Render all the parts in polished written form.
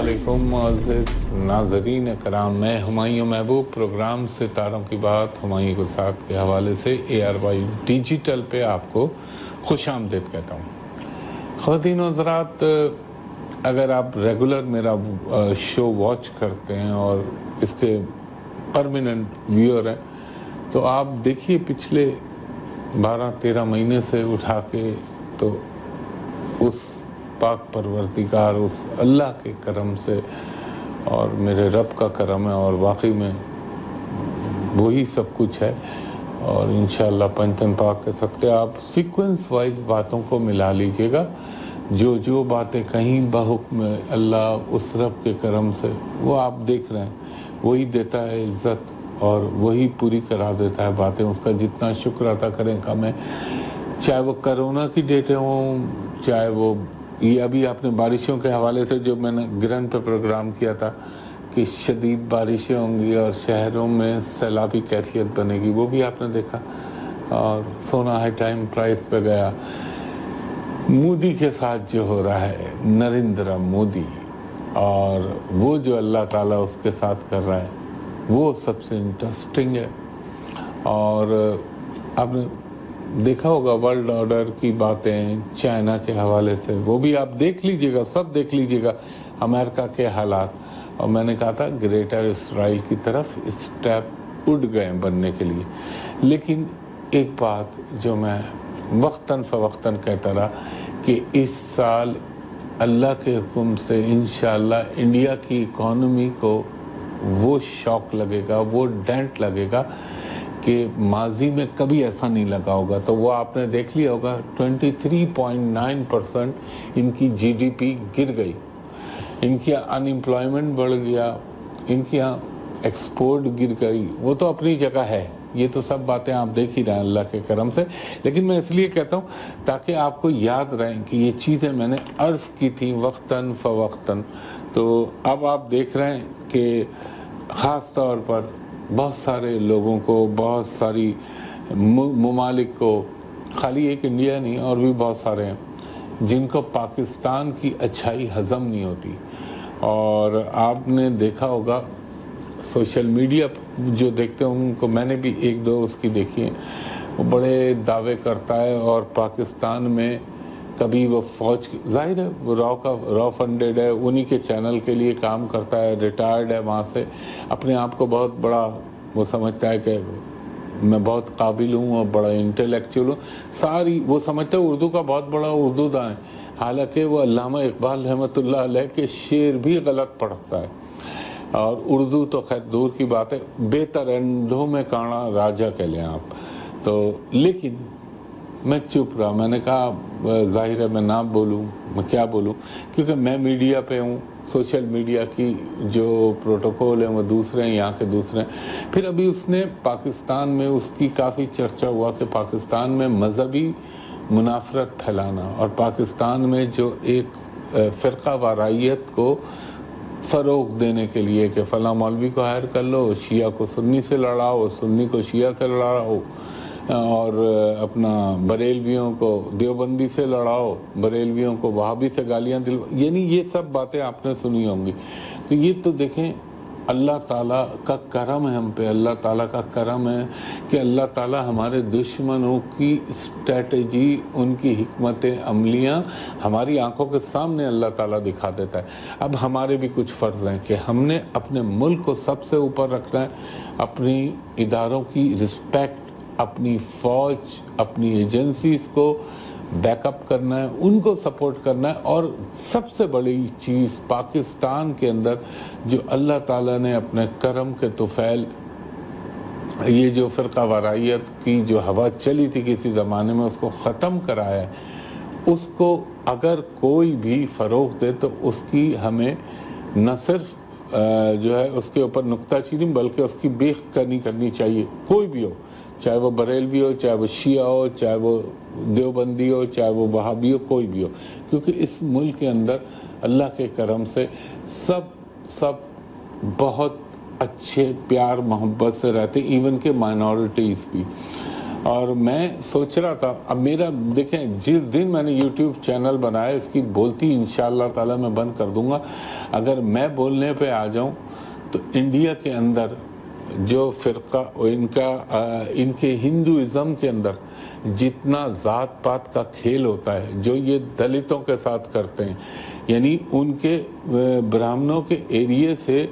علیکم معزز ناظرین کرام، میں ہمایوں محبوب پروگرام ستاروں کی بات ہمایوں گساکھ کے حوالے سے ARY ڈیجیٹل پہ آپ کو خوش آمدید کہتا ہوں۔ خواتین و حضرات، اگر آپ ریگولر میرا شو واچ کرتے ہیں اور اس کے پرماننٹ ویور ہیں تو آپ دیکھیے پچھلے 12-13 مہینے سے اٹھا کے تو اس پاک پروردگار، اس اللہ کے کرم سے اور میرے رب کا کرم ہے، اور واقعی میں وہی سب کچھ ہے، اور انشاءاللہ پنجتن پاک کے صدقے آپ سیکوینس وائز باتوں کو ملا لیجئے گا۔ جو باتیں کہیں بحکم اللہ اس رب کے کرم سے وہ آپ دیکھ رہے ہیں، وہی دیتا ہے عزت اور وہی پوری کرا دیتا ہے باتیں، اس کا جتنا شکر ادا کریں کم ہے۔ چاہے وہ کرونا کی ڈیٹیں ہوں، چاہے وہ یہ ابھی آپ نے بارشوں کے حوالے سے جو میں نے گرن پہ پروگرام کیا تھا کہ شدید بارشیں ہوں گی اور شہروں میں سیلابی کیفیت بنے گی، وہ بھی آپ نے دیکھا، اور سونا ہائی ٹائم پرائس پہ گیا۔ مودی کے ساتھ جو ہو رہا ہے، نریندر مودی، اور وہ جو اللہ تعالیٰ اس کے ساتھ کر رہا ہے وہ سب سے انٹرسٹنگ ہے۔ اور آپ نے دیکھا ہوگا ورلڈ آرڈر کی باتیں چائنا کے حوالے سے، وہ بھی آپ دیکھ لیجئے گا، سب دیکھ لیجئے گا، امریکہ کے حالات، اور میں نے کہا تھا گریٹر اسرائیل کی طرف اسٹیپ اٹھ گئے بننے کے لیے۔ لیکن ایک بات جو میں وقتاً فوقتاً کہتا رہا کہ اس سال اللہ کے حکم سے انشاءاللہ انڈیا کی اکانومی کو وہ شاک لگے گا، وہ ڈینٹ لگے گا کہ ماضی میں کبھی ایسا نہیں لگا ہوگا۔ تو وہ آپ نے دیکھ لیا ہوگا 23.9% ان کی GDP گر گئی، ان کی انمپلائمنٹ بڑھ گیا، ان کی ایکسپورٹ گر گئی۔ وہ تو اپنی جگہ ہے، یہ تو سب باتیں آپ دیکھ ہی رہے ہیں اللہ کے کرم سے، لیکن میں اس لیے کہتا ہوں تاکہ آپ کو یاد رہیں کہ یہ چیزیں میں نے عرض کی تھیں وقتاً فوقتاً۔ تو اب آپ دیکھ رہے ہیں کہ خاص طور پر بہت سارے لوگوں کو، بہت ساری ممالک کو، خالی ایک انڈیا نہیں اور بھی بہت سارے ہیں جن کو پاکستان کی اچھائی ہضم نہیں ہوتی۔ اور آپ نے دیکھا ہوگا سوشل میڈیا جو دیکھتے ہیں ان کو، میں نے بھی ایک دو اس کی دیکھی ہیں، وہ بڑے دعوے کرتا ہے، اور پاکستان میں کبھی وہ فوج، ظاہر ہے وہ را فنڈڈ ہے، انہی کے چینل کے لیے کام کرتا ہے، ریٹائرڈ ہے وہاں سے، اپنے آپ کو بہت بڑا وہ سمجھتا ہے کہ میں بہت قابل ہوں اور بڑا انٹلیکچوئل ہوں، ساری وہ سمجھتا ہے اردو کا بہت بڑا اردو داں ہے، حالانکہ وہ علامہ اقبال رحمۃ اللہ علیہ کے شعر بھی غلط پڑھتا ہے، اور اردو تو خیر دور کی بات ہے، بہتر اندھوں میں کانا راجہ کہہ لیں آپ تو۔ لیکن میں چپ رہا، میں نے کہا ظاہر ہے میں نہ بولوں، میں کیا بولوں، کیونکہ میں میڈیا پہ ہوں، سوشل میڈیا کی جو پروٹوکول ہیں وہ دوسرے ہیں، یہاں کے دوسرے ہیں۔ پھر ابھی اس نے پاکستان میں اس کی کافی چرچا ہوا کہ پاکستان میں مذہبی منافرت پھیلانا، اور پاکستان میں جو ایک فرقہ وارائیت کو فروغ دینے کے لیے کہ فلاں مولوی کو ہائر کر لو، شیعہ کو سنی سے لڑاؤ، سنی کو شیعہ سے لڑاؤ، اور اپنا بریلویوں کو دیوبندی سے لڑاؤ، بریلویوں کو وہابی سے گالیاں دلواؤ، یعنی یہ سب باتیں آپ نے سنی ہوں گی۔ تو یہ تو دیکھیں اللہ تعالیٰ کا کرم ہے ہم پہ، اللہ تعالیٰ کا کرم ہے کہ اللہ تعالیٰ ہمارے دشمنوں کی اسٹریٹجی، ان کی حکمت عملیاں ہماری آنکھوں کے سامنے اللہ تعالیٰ دکھا دیتا ہے۔ اب ہمارے بھی کچھ فرض ہیں کہ ہم نے اپنے ملک کو سب سے اوپر رکھنا ہے، اپنی اداروں کی رسپیکٹ، اپنی فوج، اپنی ایجنسیز کو بیک اپ کرنا ہے، ان کو سپورٹ کرنا ہے، اور سب سے بڑی چیز پاکستان کے اندر جو اللہ تعالیٰ نے اپنے کرم کے طفیل، یہ جو فرقہ وارائیت کی جو ہوا چلی تھی کسی زمانے میں، اس کو ختم کرایا ہے۔ اس کو اگر کوئی بھی فروغ دے تو اس کی ہمیں نہ صرف جو ہے اس کے اوپر نکتہ چینی بلکہ اس کی بیخ کرنی چاہیے، کوئی بھی ہو، چاہے وہ بریلوی ہو، چاہے وہ شیعہ ہو، چاہے وہ دیوبندی ہو، چاہے وہ وہابی ہو، کوئی بھی ہو، کیونکہ اس ملک کے اندر اللہ کے کرم سے سب بہت اچھے پیار محبت سے رہتے، ایون کہ مائنورٹیز بھی۔ اور میں سوچ رہا تھا، اب میرا دیکھیں جس دن میں نے یوٹیوب چینل بنایا اس کی بولتی انشاءاللہ تعالی میں بند کر دوں گا. اگر میں بولنے پہ آ جاؤں تو انڈیا کے اندر جو فرقہ ان کے ہندوازم کے اندر جتنا ذات پات کا کھیل ہوتا ہے جو یہ دلتوں کے ساتھ کرتے ہیں، یعنی ان کے برہمنوں کے ایریے سے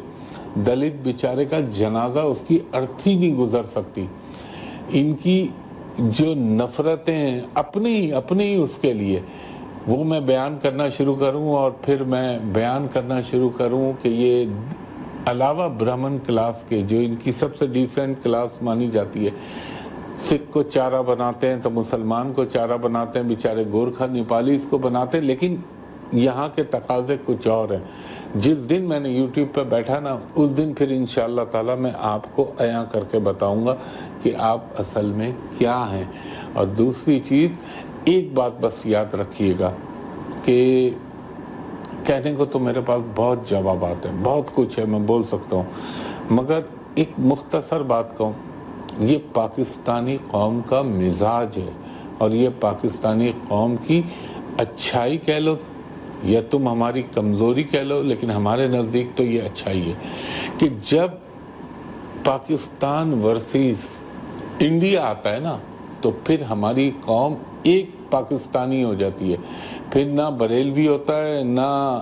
دلت بیچارے کا جنازہ اس کی ارتھی نہیں گزر سکتی. ان کی جو نفرتیں ہیں اپنے ہی اس کے لیے، وہ میں بیان کرنا شروع کروں اور پھر میں بیان کرنا شروع کروں کہ یہ علاوہ برہمن کلاس کے جو ان کی سب سے ڈیسنٹ کلاس مانی جاتی ہے، سکھ کو چارہ بناتے ہیں تو مسلمان کو چارہ بناتے ہیں، بیچارے گورکھا نیپالی اس کو بناتے ہیں، لیکن یہاں کے تقاضے کچھ اور ہیں. جس دن میں نے یوٹیوب پہ بیٹھا نا اس دن پھر انشاءاللہ تعالی میں آپ کو عیاں کر کے بتاؤں گا کہ آپ اصل میں کیا ہیں. اور دوسری چیز ایک بات بس یاد رکھیے گا کہ کہنے کو تو میرے پاس بہت جوابات ہیں، بہت کچھ ہے میں بول سکتا ہوں، مگر ایک مختصر بات کہوں، یہ پاکستانی قوم کا مزاج ہے اور یہ پاکستانی قوم کی اچھائی کہہ لو یا تم ہماری کمزوری کہہ لو، لیکن ہمارے نزدیک تو یہ اچھائی ہے کہ جب پاکستان ورسز انڈیا آتا ہے نا تو پھر ہماری قوم ایک پاکستانی ہو جاتی ہے. پھر نہ بریلوی ہوتا ہے، نہ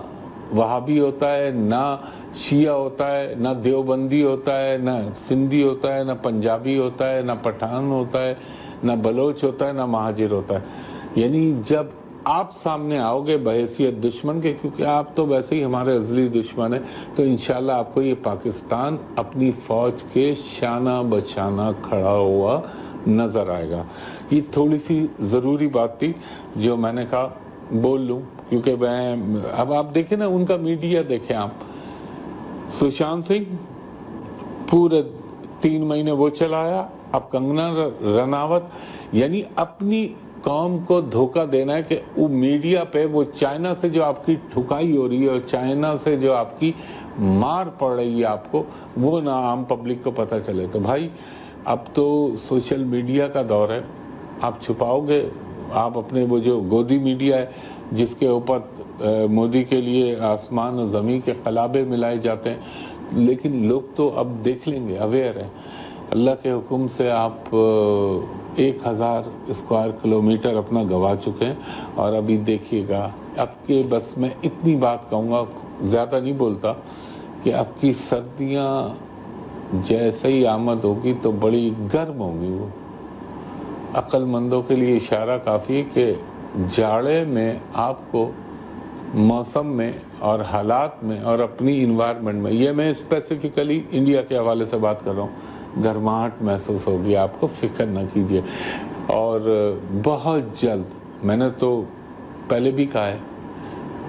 وہابی ہوتا ہے، نہ شیعہ ہوتا ہے، نہ دیوبندی ہوتا ہے، نہ سندھی ہوتا ہے، نہ پنجابی ہوتا ہے، نہ پٹھان ہوتا ہے، نہ بلوچ ہوتا ہے، نہ مہاجر ہوتا ہے. یعنی جب آپ سامنے آؤ گے بحیثیت دشمن کے، کیونکہ آپ تو ویسے ہی ہمارے ازلی دشمن ہیں، تو انشاءاللہ آپ کو یہ پاکستان اپنی فوج کے شانہ بشانہ کھڑا ہوا نظر آئے گا. یہ تھوڑی سی ضروری بات تھی جو میں نے کہا بول لوں، کیونکہ میں اب آپ دیکھیں نا ان کا میڈیا دیکھیں آپ، سشانت سنگھ پورے 3 مہینے وہ چلایا، اب کنگنا رناوت، یعنی اپنی قوم کو دھوکہ دینا ہے کہ وہ میڈیا پہ وہ چائنا سے جو آپ کی ٹھکائی ہو رہی ہے اور چائنا سے جو آپ کی مار پڑ رہی ہے آپ کو، وہ نہ عام پبلک کو پتہ چلے. تو بھائی اب تو سوشل میڈیا کا دور ہے، آپ چھپاؤ گے، آپ اپنے وہ جو گودی میڈیا ہے جس کے اوپر مودی کے لیے آسمان و زمین کے قلابے ملائے جاتے ہیں، لیکن لوگ تو اب دیکھ لیں گے، اویئر ہیں. اللہ کے حکم سے آپ 1000 اسکوائر کلومیٹر اپنا گوا چکے ہیں اور ابھی دیکھیے گا اب کے بس میں اتنی بات کہوں گا، زیادہ نہیں بولتا، کہ اب کی سردیاں جیسے ہی آمد ہوگی تو بڑی گرم ہوگی. وہ عقل مندوں کے لیے اشارہ کافی ہے کہ جاڑے میں آپ کو موسم میں اور حالات میں اور اپنی انوائرمنٹ میں، یہ میں اسپیسیفکلی انڈیا کے حوالے سے بات کر رہا ہوں، گرماہٹ محسوس ہوگی آپ کو، فکر نہ کیجیے. اور بہت جلد، میں نے تو پہلے بھی کہا ہے،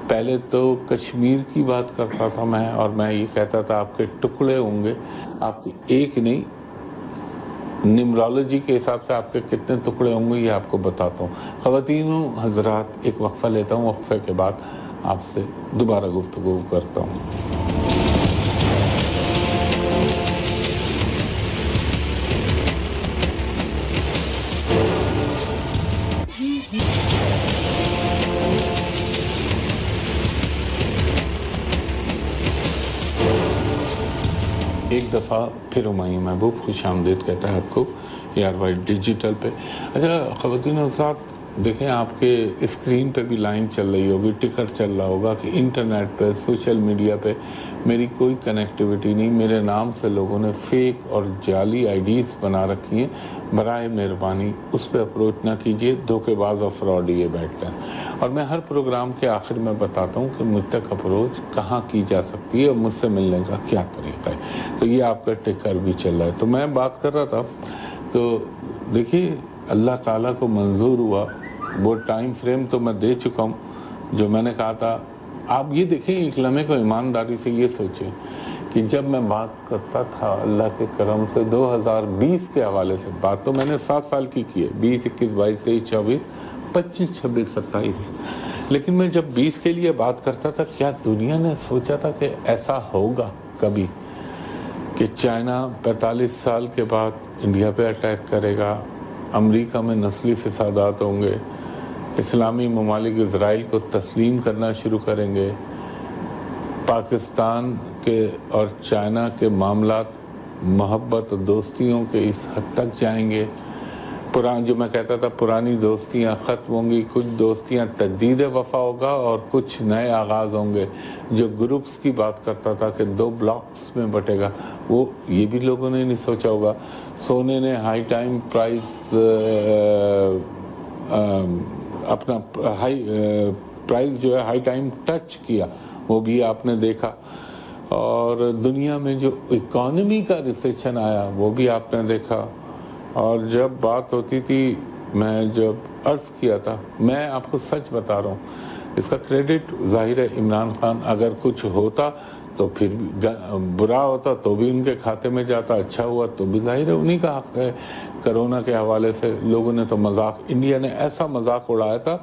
پہلے تو کشمیر کی بات کرتا تھا میں، اور میں یہ کہتا تھا آپ کے ٹکڑے ہوں گے، آپ کے ایک نہیں، نیمرولوجی کے حساب سے آپ کے کتنے ٹکڑے ہوں گے یہ آپ کو بتاتا ہوں. خواتین و حضرات ایک وقفہ لیتا ہوں، وقفے کے بعد آپ سے دوبارہ گفتگو کرتا ہوں. ایک دفعہ پھر ہمایوں محبوب خوش آمدید کہتا ہے آپ کو ARY ڈیجیٹل پہ. اچھا خواتین و حضرات دیکھیں، آپ کے اسکرین پہ بھی لائن چل رہی ہوگی، ٹکر چل رہا ہوگا کہ انٹرنیٹ پہ، سوشل میڈیا پہ میری کوئی کنیکٹیوٹی نہیں، میرے نام سے لوگوں نے فیک اور جعلی IDs بنا رکھی ہیں. برائے مہربانی اس پہ اپروچ نہ کیجیے، دھوکے باز اور فراڈ یہ بیٹھتے ہیں. اور میں ہر پروگرام کے آخر میں بتاتا ہوں کہ مجھ تک اپروچ کہاں کی جا سکتی ہے اور مجھ سے ملنے کا کیا طریقہ ہے. تو یہ آپ کا ٹکر بھی چل رہا ہے. تو میں بات کر رہا تھا، تو دیکھیے اللہ تعالیٰ کو منظور ہوا، وہ ٹائم فریم تو میں دے چکا ہوں جو میں نے کہا تھا. آپ یہ دیکھیں، ایک لمحے کو ایمانداری سے یہ سوچیں کہ جب میں بات کرتا تھا اللہ کے کرم سے 2020 کے حوالے سے، بات تو میں نے 7 سال کی ہے، 20 21 22 23 24 25 26 27، لیکن میں جب 20 کے لیے بات کرتا تھا، کیا دنیا نے سوچا تھا کہ ایسا ہوگا کبھی کہ چائنا 45 سال کے بعد انڈیا پہ اٹیک کرے گا، امریکہ میں نسلی فسادات ہوں گے، اسلامی ممالک اسرائیل کو تسلیم کرنا شروع کریں گے، پاکستان کے اور چائنا کے معاملات محبت و دوستیوں کے اس حد تک جائیں گے، جو میں کہتا تھا پرانی دوستیاں ختم ہوں گی، کچھ دوستیاں تجدید وفا ہوگا اور کچھ نئے آغاز ہوں گے۔ جو گروپس کی بات کرتا تھا کہ 2 بلاکس میں بٹے گا، وہ یہ بھی لوگوں نے نہیں سوچا ہوگا۔ سونے نے ہائی ٹائم پرائز اپنا پرائز جو ہے ہائی ٹائم ٹچ کیا، وہ بھی آپ نے دیکھا، اور دنیا میں جو اکانومی کا ریسیشن آیا وہ بھی آپ نے دیکھا۔ اور جب بات ہوتی تھی، میں جب عرض کیا تھا، میں آپ کو سچ بتا رہا ہوں، اس کا کریڈٹ ظاہر ہے عمران خان، اگر کچھ ہوتا تو پھر برا ہوتا تو بھی ان کے کھاتے میں جاتا، اچھا ہوا تو بھی ظاہر ہے انہی کا حق ہے۔ کرونا کے حوالے سے لوگوں نے تو مذاق، انڈیا نے ایسا مذاق اڑایا تھا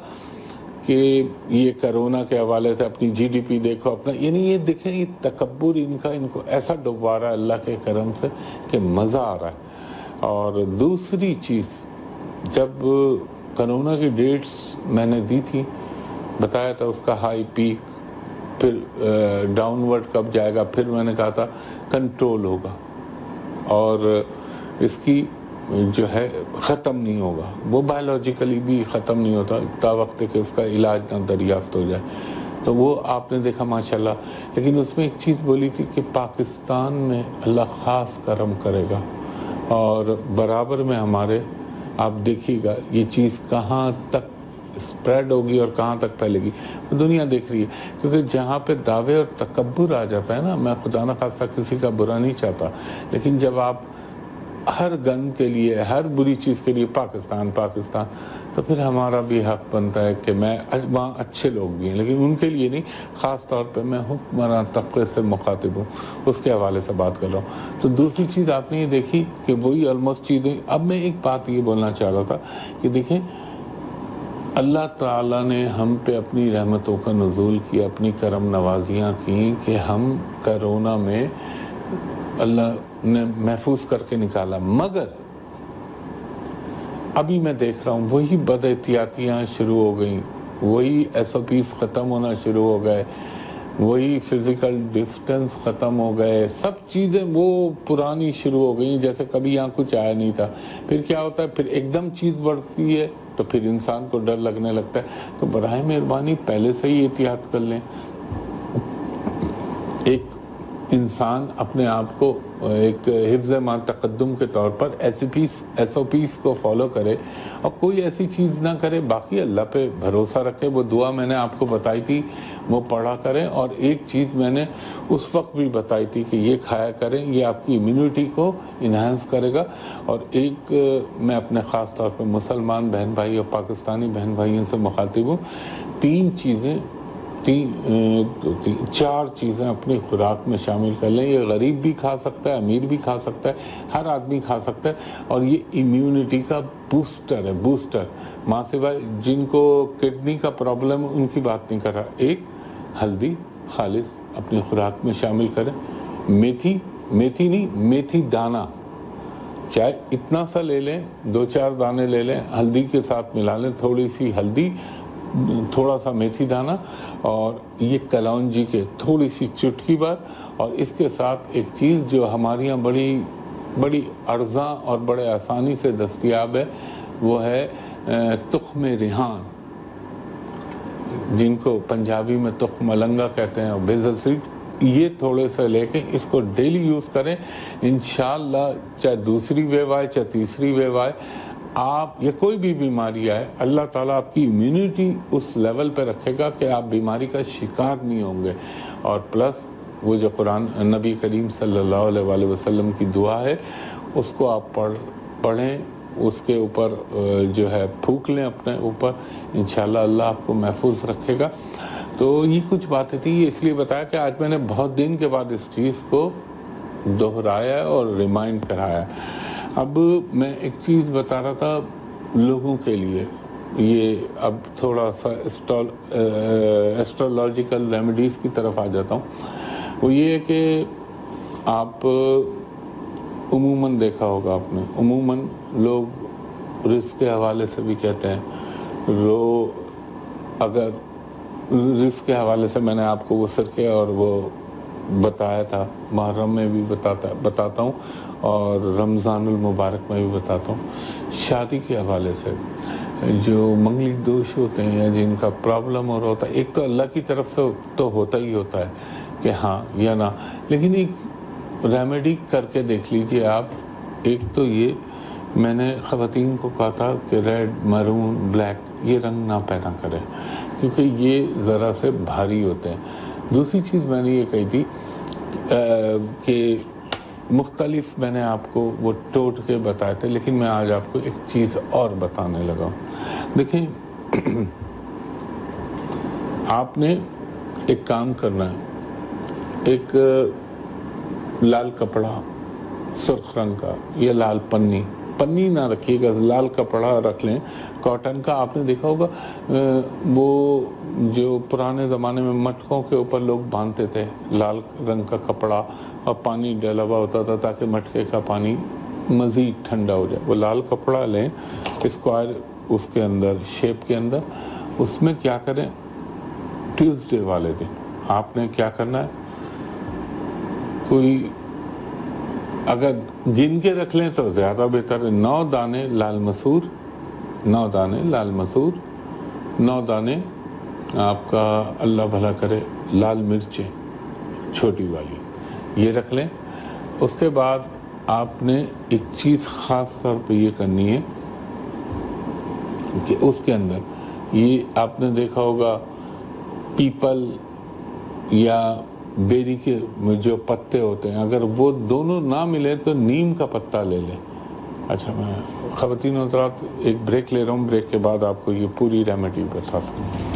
کہ یہ کرونا کے حوالے سے اپنی جی ڈی پی دیکھو، اپنا، یعنی یہ دیکھیں یہ تکبر ان کو ایسا ڈبا رہا ہے اللہ کے کرم سے کہ مزہ آ رہا ہے۔ اور دوسری چیز، جب کرونا کی ڈیٹس میں نے دی تھی، بتایا تھا اس کا ہائی پیک، پھر ڈاؤن ورڈ کب جائے گا، پھر میں نے کہا تھا کنٹرول ہوگا اور اس کی جو ہے ختم نہیں ہوگا، وہ بایولوجیکلی بھی ختم نہیں ہوتا تا وقت کہ اس کا علاج نہ دریافت ہو جائے۔ تو وہ آپ نے دیکھا ماشاءاللہ، لیکن اس میں ایک چیز بولی تھی کہ پاکستان میں اللہ خاص کرم کرے گا اور برابر میں ہمارے، آپ دیکھیے گا یہ چیز کہاں تک سپریڈ ہوگی اور کہاں تک پھیلے گی، دنیا دیکھ رہی ہے۔ کیونکہ جہاں پہ دعوے اور تکبر آ جاتا ہے نا، میں خدا نہ خواستہ کسی کا برا نہیں چاہتا، لیکن جب آپ ہر گن کے لیے، ہر بری چیز کے لیے پاکستان پاکستان، تو پھر ہمارا بھی حق بنتا ہے کہ میں، وہاں اچھے لوگ بھی ہیں لیکن ان کے لیے نہیں، خاص طور پہ میں حکمراں طبقے سے مخاطب ہوں، اس کے حوالے سے بات کر رہا ہوں۔ تو دوسری چیز آپ نے یہ دیکھی کہ وہی آلموسٹ چیزیں، اب میں ایک بات یہ بولنا چاہ رہا تھا کہ دیکھیں اللہ تعالیٰ نے ہم پہ اپنی رحمتوں کا نزول کیا، اپنی کرم نوازیاں کی کہ ہم کرونا میں اللہ نے محفوظ کر کے نکالا، مگر ابھی میں دیکھ رہا ہوں وہی بد احتیاطیاں شروع ہو گئیں، وہی ایس او پیز ختم ہونا شروع ہو گئے، وہی فزیکل ڈسٹنس ختم ہو گئے، سب چیزیں وہ پرانی شروع ہو گئیں جیسے کبھی یہاں کچھ آیا نہیں تھا۔ پھر کیا ہوتا ہے، پھر ایک دم چیز بڑھتی ہے تو پھر انسان کو ڈر لگنے لگتا ہے۔ تو براہ مہربانی پہلے سے ہی احتیاط کر لیں۔ ایک انسان اپنے آپ کو ایک حفظ ما تقدم کے طور پر ایس او پیز کو فالو کرے اور کوئی ایسی چیز نہ کرے، باقی اللہ پہ بھروسہ رکھے۔ وہ دعا میں نے آپ کو بتائی تھی وہ پڑھا کریں، اور ایک چیز میں نے اس وقت بھی بتائی تھی کہ یہ کھایا کریں، یہ آپ کی امیونٹی کو انہانس کرے گا۔ اور ایک میں اپنے خاص طور پہ مسلمان بہن بھائی اور پاکستانی بہن بھائیوں سے مخاطب ہوں، 4 چیزیں اپنی خوراک میں شامل کر لیں۔ یہ غریب بھی کھا سکتا ہے، امیر بھی کھا سکتا ہے، ہر آدمی کھا سکتا ہے، اور یہ امیونٹی کا بوسٹر ہے، بوسٹر۔ ماں سوائے جن کو کڈنی کا پرابلم ان کی بات نہیں کر رہا، ایک ہلدی خالص اپنی خوراک میں شامل کریں، میتھی دانہ، چاہے اتنا سا لے لیں، 2-4 دانے لے لیں، ہلدی کے ساتھ ملا لیں، تھوڑی سی ہلدی، تھوڑا سا میتھی دانہ، اور یہ کلونجی کے تھوڑی سی چٹکی بھر، اور اس کے ساتھ ایک چیز جو ہمارے یہاں بڑی ارزاں اور بڑے آسانی سے دستیاب ہے، وہ ہے تخم ریحان، جن کو پنجابی میں تخم ملنگا کہتے ہیں، اور بیزل سیڈ۔ یہ تھوڑے سے لے کے اس کو ڈیلی یوز کریں، انشاءاللہ چاہے دوسری ویو آئے چاہے تیسری ویو آئے، آپ، یہ کوئی بھی بیماری آئے، اللہ تعالیٰ آپ کی امیونٹی اس لیول پہ رکھے گا کہ آپ بیماری کا شکار نہیں ہوں گے۔ اور پلس وہ جو قرآن نبی کریم صلی اللہ علیہ وسلم کی دعا ہے، اس کو آپ پڑھیں، اس کے اوپر جو ہے پھونک لیں اپنے اوپر، انشاءاللہ اللہ آپ کو محفوظ رکھے گا۔ تو یہ کچھ باتیں تھی، یہ اس لیے بتایا کہ آج میں نے بہت دن کے بعد اس چیز کو دہرایا اور ریمائنڈ کرایا۔ اب میں ایک چیز بتا رہا تھا لوگوں کے لیے، یہ اب تھوڑا سا ایسٹرولوجیکل ریمیڈیز کی طرف آ جاتا ہوں۔ وہ یہ ہے کہ آپ عموماً دیکھا ہوگا آپ نے، عموماً لوگ رزق کے حوالے سے بھی کہتے ہیں، اگر رزق کے حوالے سے میں نے آپ کو وہ سرکے اور وہ بتایا تھا، محرم میں بھی بتاتا ہوں اور رمضان المبارک میں بھی بتاتا ہوں۔ شادی کے حوالے سے جو منگلک دوش ہوتے ہیں یا جن کا پرابلم اور ہوتا ہے، ایک تو اللہ کی طرف سے تو ہوتا ہی ہوتا ہے کہ ہاں یا نہ، لیکن ایک ریمیڈی کر کے دیکھ لیجئے آپ۔ ایک تو یہ میں نے خواتین کو کہا تھا کہ ریڈ، مرون، بلیک یہ رنگ نہ پہنا کرے کیونکہ یہ ذرا سے بھاری ہوتے ہیں۔ دوسری چیز میں نے یہ کہی تھی کہ مختلف میں نے آپ کو وہ ٹوٹ کے بتائے تھے، لیکن میں آج آپ کو ایک چیز اور بتانے لگا ہوں۔ دیکھیں آپ نے ایک کام کرنا ہے، ایک لال کپڑا سرخ رنگ کا یا لال پنی نہ رکھیے گا، لال کپڑا رکھ لیں کاٹن کا۔ آپ نے دیکھا ہوگا وہ جو پرانے زمانے میں مٹکوں کے اوپر لوگ باندھتے تھے، لال رنگ کا کپڑا اور پانی ڈلا ہوا ہوتا تھا تاکہ مٹکے کا پانی مزید ٹھنڈا ہو جائے۔ وہ لال کپڑا لیں اسکوائر اس کے اندر شیپ کے اندر، اس میں کیا کریں، ٹیوزڈے والے دن آپ نے کیا کرنا ہے، کوئی اگر گن کے رکھ لیں تو زیادہ بہتر ہے، 9 دانے لال مسور، 9 دانے آپ کا اللہ بھلا کرے لال مرچیں چھوٹی والی یہ رکھ لیں۔ اس کے بعد آپ نے ایک چیز خاص طور پہ یہ کرنی ہے کہ اس کے اندر یہ آپ نے دیکھا ہوگا پیپل یا بیری کے جو پتے ہوتے ہیں، اگر وہ دونوں نہ ملے تو نیم کا پتا لے لیں۔ اچھا، میں خواتین حضرات ایک بریک لے رہا ہوں، بریک کے بعد آپ کو یہ پوری ریمیڈی بتاتا ہوں۔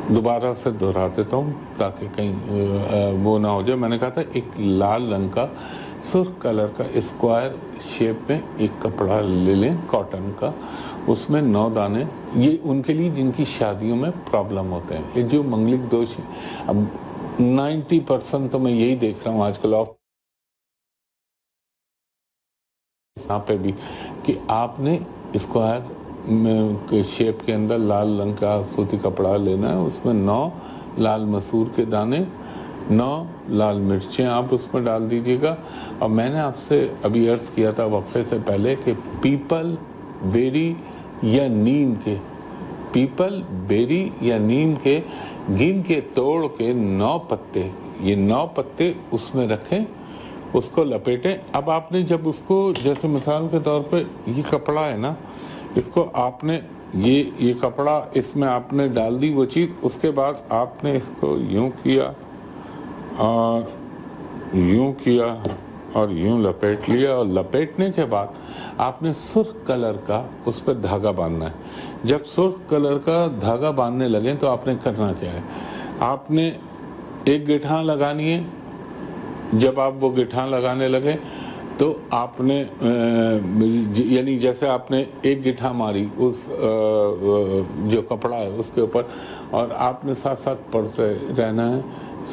دوبارہ سے دہرا دیتا ہوں تاکہ کہیں وہ نہ ہو جائے۔ میں نے کہا تھا ایک لال رنگ کا سرخ کلر کا اسکوائر شیپ میں ایک کپڑا لے لیں کاٹن کا، اس میں 9 دانے، یہ ان کے لیے جن کی شادیوں میں پرابلم ہوتے ہیں، یہ جو منگلک دوش ہے۔ اب 90% تو میں یہی دیکھ رہا ہوں آج کل یہاں پہ بھی کہ آپ نے اسکوائر شیپ کے اندر لال رنگ کا سوتی کپڑا لینا ہے، اس میں 9 لال مسور کے دانے، 9 لال مرچیں آپ اس میں ڈال دیجئے گا۔ اور میں نے آپ سے ابھی عرض کیا تھا وقفے سے پہلے کہ پیپل، بیری یا نیم کے، پیپل، بیری یا نیم کے گن کے توڑ کے 9 پتے، یہ 9 پتے اس میں رکھیں، اس کو لپیٹیں۔ اب آپ نے جب اس کو، جیسے مثال کے طور پہ یہ کپڑا ہے نا، اس کو آپ نے یہ کپڑا اس میں آپ نے ڈال دی وہ چیز، اس کے بعد آپ نے اس کو یوں کیا اور یوں کیا اور یوں لپیٹ لیا، اور لپیٹنے کے بعد آپ نے سرخ کلر کا اس پہ دھاگا باندھنا ہے۔ جب سرخ کلر کا دھاگا باندھنے لگیں تو آپ نے کرنا کیا ہے، آپ نے ایک گٹھان لگانی ہے۔ جب آپ وہ گٹھان لگانے لگے تو آپ نے یعنی جیسے آپ نے ایک گٹھا ماری اس جو کپڑا ہے اس کے اوپر، اور آپ نے ساتھ ساتھ پڑھتے رہنا ہے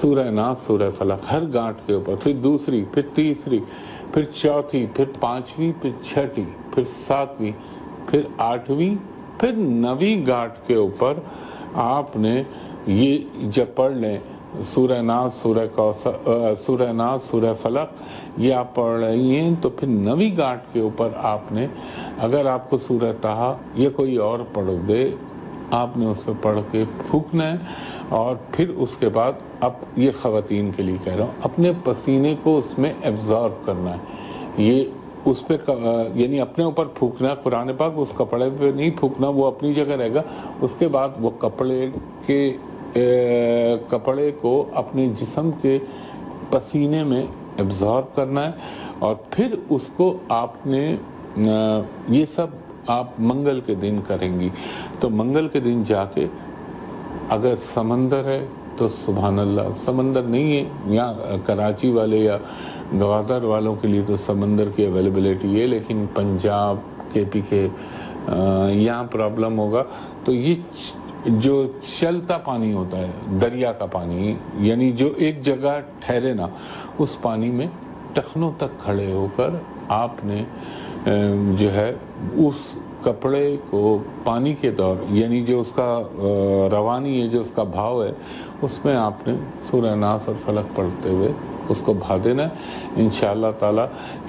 سورہ ناس، سورہ فلق ہر گانٹھ کے اوپر، پھر دوسری، پھر تیسری، پھر چوتھی، پھر 5ویں، پھر 6ٹھی، پھر 7ویں، پھر 8ویں، پھر 9ویں گانٹھ کے اوپر آپ نے یہ جب پڑھ لیں سورہ ناس، سورہ ناس، سورہ فلق، یہ آپ پڑھ رہی ہیں تو پھر 9ویں گانٹھ کے اوپر آپ نے، اگر آپ کو سورہ طٰہٰ یا کوئی اور پڑھ دے، آپ نے اس پہ پڑھ کے پھونکنا ہے۔ اور پھر اس کے بعد اب یہ خواتین کے لیے کہہ رہا ہوں، اپنے پسینے کو اس میں ایبزارب کرنا ہے، یہ اس پہ یعنی اپنے اوپر پھونکنا، قرآن پاک اس کپڑے پہ نہیں پھونکنا، وہ اپنی جگہ رہے گا۔ اس کے بعد وہ کپڑے کو اپنے جسم کے پسینے میں ایبزارب کرنا ہے، اور پھر اس کو آپ نے یہ سب آپ منگل کے دن کریں گی۔ تو منگل کے دن جا کے اگر سمندر ہے تو سبحان اللہ، سمندر نہیں ہے یہاں کراچی والے یا گوادر والوں کے لیے تو سمندر کی اویلیبلٹی ہے، لیکن پنجاب، کے پی کے یہاں پرابلم ہوگا، تو یہ جو چلتا پانی ہوتا ہے دریا کا پانی، یعنی جو ایک جگہ ٹھہرے نا، اس پانی میں ٹخنوں تک کھڑے ہو کر آپ نے جو ہے اس کپڑے کو پانی کے دور، یعنی جو اس کا روانی ہے، جو اس کا بھاؤ ہے، اس میں آپ نے سورہ ناس اور فلق پڑھتے ہوئے اس کو بھا دینا ہے انشاءاللہ تعالی۔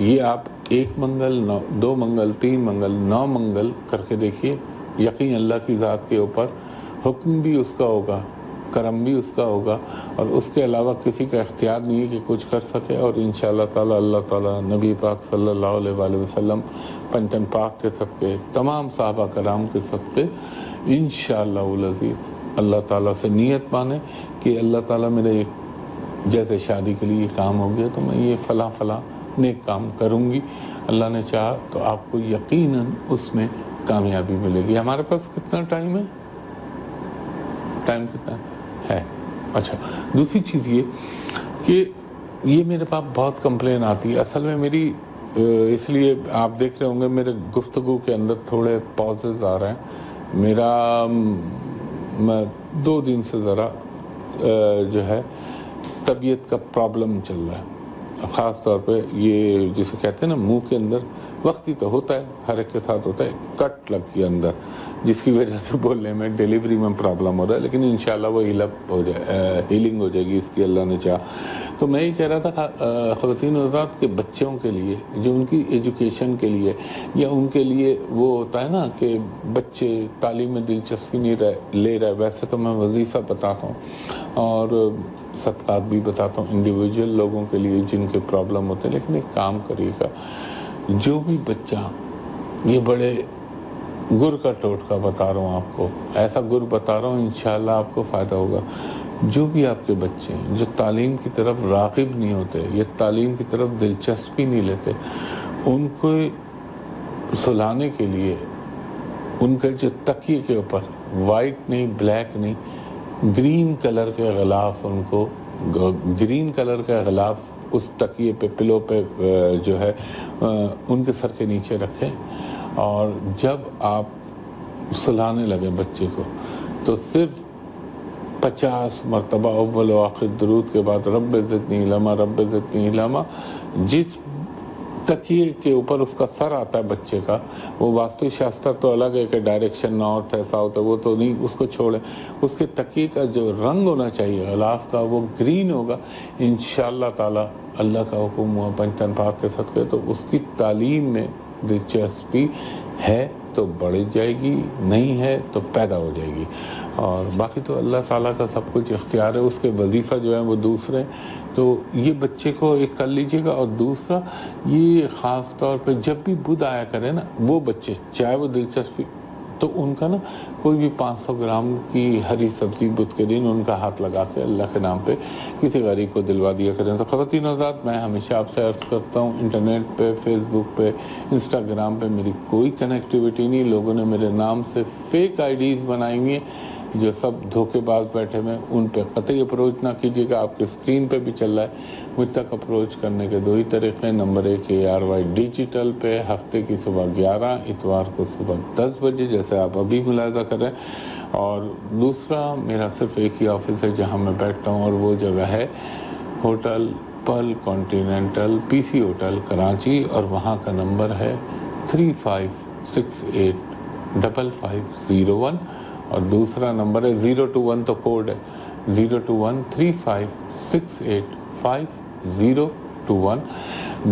یہ آپ 1 منگل، 2 منگل، 3 منگل، 9 منگل کر کے دیکھیے، یقین اللہ کی ذات کے اوپر حکم بھی اس کا ہوگا، کرم بھی اس کا ہوگا، اور اس کے علاوہ کسی کا اختیار نہیں ہے کہ کچھ کر سکے، اور انشاءاللہ تعالی اللہ تعالی نبی پاک صلی اللہ علیہ وآلہ وسلم، پنجتن پاک کے صدقے، تمام صحابہ کرام کے صدقے انشاءاللہ العزیز اللہ تعالیٰ سے نیت مانے کہ اللہ تعالیٰ میرے ایک جیسے شادی کے لیے کام ہو گیا تو میں یہ فلاں فلاں نیک کام کروں گی، اللہ نے چاہا تو آپ کو یقیناً اس میں کامیابی ملے گی۔ ہمارے پاس کتنا ٹائم ہے؟ ٹائم کتنا ہے؟ اچھا، دوسری چیز یہ کہ یہ میرے پاس بہت کمپلین آتی ہے، اصل میں میری اس لیے آپ دیکھ رہے ہوں گے میرے گفتگو کے اندر تھوڑے پازز آ رہے ہیں، میرا 2 دن سے ذرا جو ہے طبیعت کا پرابلم چل رہا ہے، خاص طور پہ یہ جسے کہتے ہیں نا منہ کے اندر، وقتی تو ہوتا ہے ہر ایک کے ساتھ ہوتا ہے، کٹ لگ گئی اندر، جس کی وجہ سے بولنے میں ڈیلیوری میں پرابلم ہو رہا ہے، لیکن انشاءاللہ وہ ہیلنگ ہو جائے گی اس کی اللہ نے چاہا۔ تو میں یہ کہہ رہا تھا خواتین و حضرات کے بچوں کے لیے، جو ان کی ایجوکیشن کے لیے، یا ان کے لیے وہ ہوتا ہے نا کہ بچے تعلیم میں دلچسپی نہیں لے رہے، ویسے تو میں وظیفہ بتاتا ہوں اور صدقات بھی بتاتا ہوں انڈیویجول لوگوں کے لیے جن کے پرابلم ہوتے ہیں، لیکن ایک کام کریے گا، جو بھی بچہ، یہ بڑے گر کا ٹوٹکا بتا رہا ہوں آپ کو، ایسا گر بتا رہا ہوں انشاءاللہ آپ کو فائدہ ہوگا، جو بھی آپ کے بچے ہیں جو تعلیم کی طرف راغب نہیں ہوتے یا تعلیم کی طرف دلچسپی نہیں لیتے، ان کو سلانے کے لیے ان کے جو تکیے کے اوپر وائٹ نہیں، بلیک نہیں، گرین کلر کے غلاف، ان کو گرین کلر کا غلاف اس تکیے پہ، پلو پہ جو ہے ان کے سر کے نیچے رکھیں، اور جب آپ سلانے لگے بچے کو تو صرف 50 مرتبہ اول و آخر درود کے بعد رب زدنی علما، رب زدنی علما، جس تکیے کے اوپر اس کا سر آتا ہے بچے کا، وہ واستو شاستر تو الگ ہے کہ ڈائریکشن نارتھ ہے ساؤتھ ہے، وہ تو نہیں، اس کو چھوڑیں، اس کے تکیے کا جو رنگ ہونا چاہیے غلاف کا وہ گرین ہوگا، انشاءاللہ تعالی اللہ کا حکم ہوا پنجتن پاک کے صدقے تو اس کی تعلیم میں دلچسپی ہے تو بڑھ جائے گی، نہیں ہے تو پیدا ہو جائے گی، اور باقی تو اللہ تعالیٰ کا سب کچھ اختیار ہے، اس کے وظیفہ جو ہیں وہ دوسرے، تو یہ بچے کو ایک کر لیجئے گا، اور دوسرا یہ خاص طور پہ جب بھی بدھ آیا کرے نا، وہ بچے چاہے وہ دلچسپی، تو ان کا نا کوئی بھی 500 گرام کی ہری سبزی بدھ کے دن ان کا ہاتھ لگا کے اللہ کے نام پہ کسی غریب کو دلوا دیا کریں۔ تو خواتین حضرات، میں ہمیشہ آپ سے عرض کرتا ہوں، انٹرنیٹ پہ، فیس بک پہ، انسٹاگرام پہ میری کوئی کنیکٹیویٹی نہیں، لوگوں نے میرے نام سے فیک آئی ڈیز بنائی ہوئی ہیں جو سب دھوکے باز بیٹھے ہوئے، ان پہ قطعی اپروچ نہ کیجیے گا، آپ کے اسکرین پہ بھی چل رہا ہے، مجھ تک اپروچ کرنے کے 2 ہی طریقے، نمبر 1 ARY ڈیجیٹل پہ، ہفتے کی صبح 11، اتوار کو صبح 10 بجے، جیسے آپ ابھی ملاحظہ کریں، اور دوسرا میرا صرف ایک ہی آفس ہے جہاں میں بیٹھتا ہوں، اور وہ جگہ ہے ہوٹل پل کانٹیننٹل PC ہوٹل کراچی، اور وہاں کا نمبر ہے 35685501، اور دوسرا نمبر ہے 021 تو کوڈ ہے 02135685021۔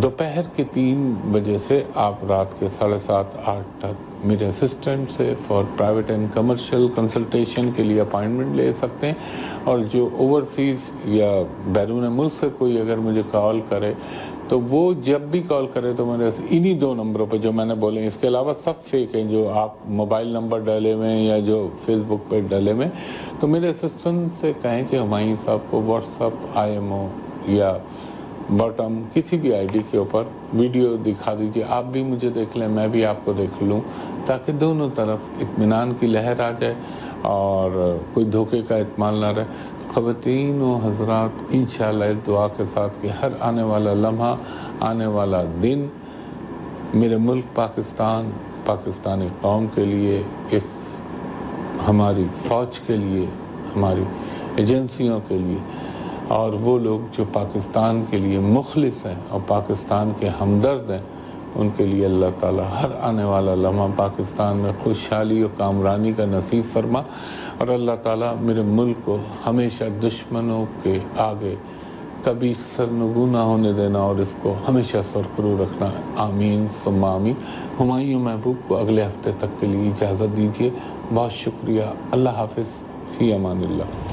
دوپہر کے 3 بجے سے آپ رات کے 7:30 8 تک میرے اسسٹنٹ سے for private and commercial consultation کے لیے اپائنٹمنٹ لے سکتے ہیں، اور جو اوورسیز یا بیرون ملک سے کوئی اگر مجھے کال کرے تو وہ جب بھی کال کرے تو میرے انہی 2 نمبروں پہ جو میں نے بولے، اس کے علاوہ سب فیک ہیں جو آپ موبائل نمبر ڈالے ہوئے یا جو فیس بک پہ ڈالے ہوئے، تو میرے اسسٹنٹ سے کہیں کہ ہمایوں صاحب کو واٹس ایپ IMO یا باٹم کسی بھی آئی ڈی کے اوپر ویڈیو دکھا دیجیے، آپ بھی مجھے دیکھ لیں، میں بھی آپ کو دیکھ لوں، تاکہ دونوں طرف اطمینان کی لہر آ جائے اور کوئی دھوکے کا احتمال نہ رہے۔ خواتین و حضرات، انشاءاللہ اس دعا کے ساتھ کہ ہر آنے والا لمحہ، آنے والا دن میرے ملک پاکستان، پاکستانی قوم کے لیے، اس ہماری فوج کے لیے، ہماری ایجنسیوں کے لیے، اور وہ لوگ جو پاکستان کے لیے مخلص ہیں اور پاکستان کے ہمدرد ہیں، ان کے لیے اللہ تعالیٰ ہر آنے والا لمحہ پاکستان میں خوشحالی و کامرانی کا نصیب فرما، اور اللہ تعالیٰ میرے ملک کو ہمیشہ دشمنوں کے آگے کبھی سرنگوں نہ ہونے دینا اور اس کو ہمیشہ سرخرو رکھنا۔ آمین ثم آمین۔ ہمایوں محبوب کو اگلے ہفتے تک کے لیے اجازت دیجیے۔ بہت شکریہ۔ اللہ حافظ۔ فی امان اللہ۔